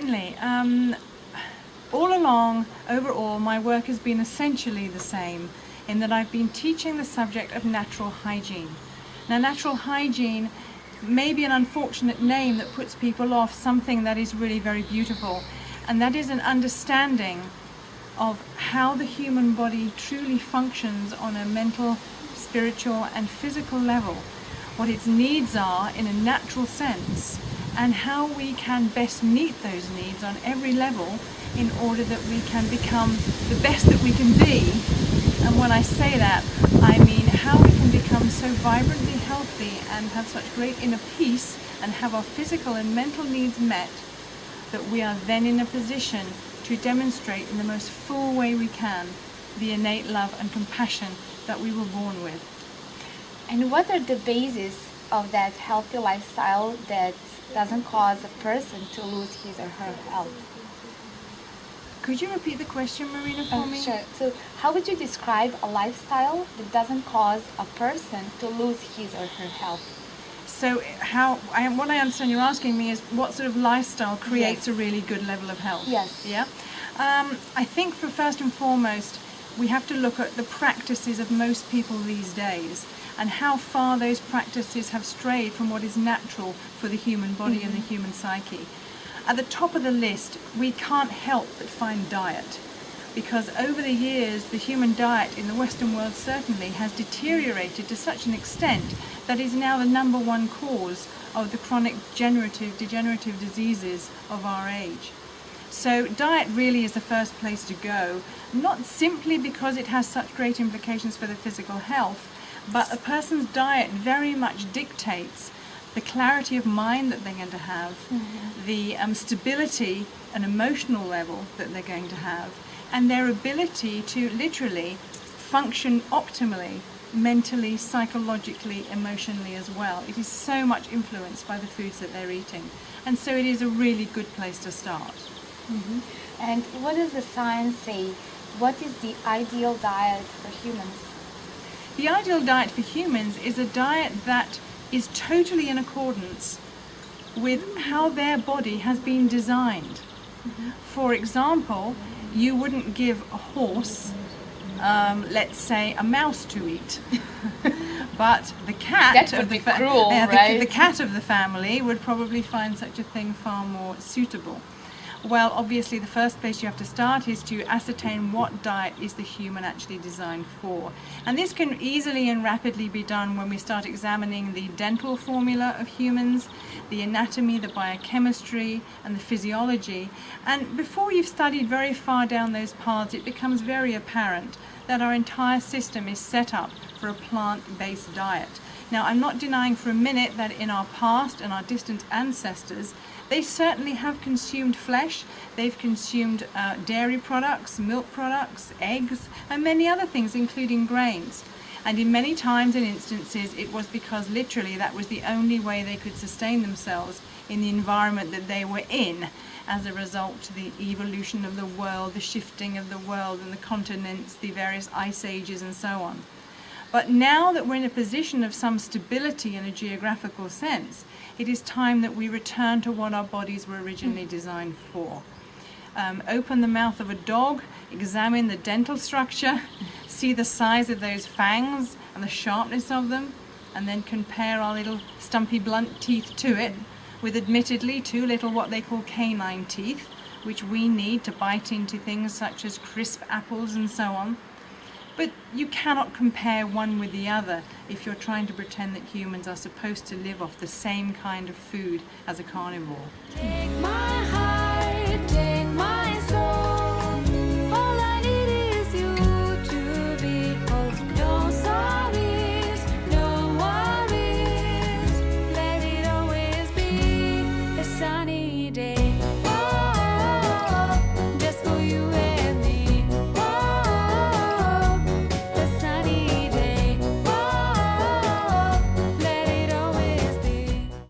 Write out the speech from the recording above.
Certainly. All along, overall, my work has been essentially the same in that I've been teaching the subject of natural hygiene. Now, natural hygiene may be an unfortunate name that puts people off something that is really very beautiful, and that is an understanding of how the human body truly functions on a mental, spiritual, and physical level, what its needs are in a natural sense, and how we can best meet those needs on every level in order that we can become the best that we can be. And when I say that, I mean how we can become so vibrantly healthy and have such great inner peace and have our physical and mental needs met that we are then in a position to demonstrate in the most full way we can the innate love and compassion that we were born with. And what are the bases of that healthy lifestyle that doesn't cause a person to lose his or her health? Could you repeat the question, Marina, for me? Sure. So how would you describe a lifestyle that doesn't cause a person to lose his or her health? So what I understand you're asking me is what sort of lifestyle creates a really good level of health? Yes. Yeah. I think for first and foremost, we have to look at the practices of most people these days and how far those practices have strayed from what is natural for the human body and the human psyche. At the top of the list, we can't help but find diet, because over the years the human diet in the Western world certainly has deteriorated to such an extent that is now the number one cause of the chronic degenerative diseases of our age. So diet really is the first place to go, not simply because it has such great implications for the physical health, but a person's diet very much dictates the clarity of mind that they're going to have, the stability and emotional level that they're going to have, and their ability to literally function optimally, mentally, psychologically, emotionally as well. It is so much influenced by the foods that they're eating. And so it is a really good place to start. And what does the science say? What is the ideal diet for humans? The ideal diet for humans is a diet that is totally in accordance with how their body has been designed. For example, you wouldn't give a horse, let's say, a mouse to eat, but the cat That of would the be cruel, right? the cat of the family would probably find such a thing far more suitable. Well, obviously the first place you have to start is to ascertain what diet is the human actually designed for. And this can easily and rapidly be done when we start examining the dental formula of humans, the anatomy, the biochemistry, and the physiology. And before you've studied very far down those paths, it becomes very apparent that our entire system is set up for a plant-based diet. Now, I'm not denying for a minute that in our past and our distant ancestors, they certainly have consumed flesh, they've consumed dairy products, milk products, eggs, and many other things, including grains. And in many times and instances, it was because literally that was the only way they could sustain themselves in the environment that they were in, as a result to the evolution of the world, the shifting of the world and the continents, the various ice ages and so on. But now that we're in a position of some stability in a geographical sense, it is time that we return to what our bodies were originally designed for. Open the mouth of a dog, examine the dental structure, see the size of those fangs and the sharpness of them, and then compare our little stumpy blunt teeth to it, with admittedly too little what they call canine teeth, which we need to bite into things such as crisp apples and so on. But you cannot compare one with the other if you're trying to pretend that humans are supposed to live off the same kind of food as a carnivore.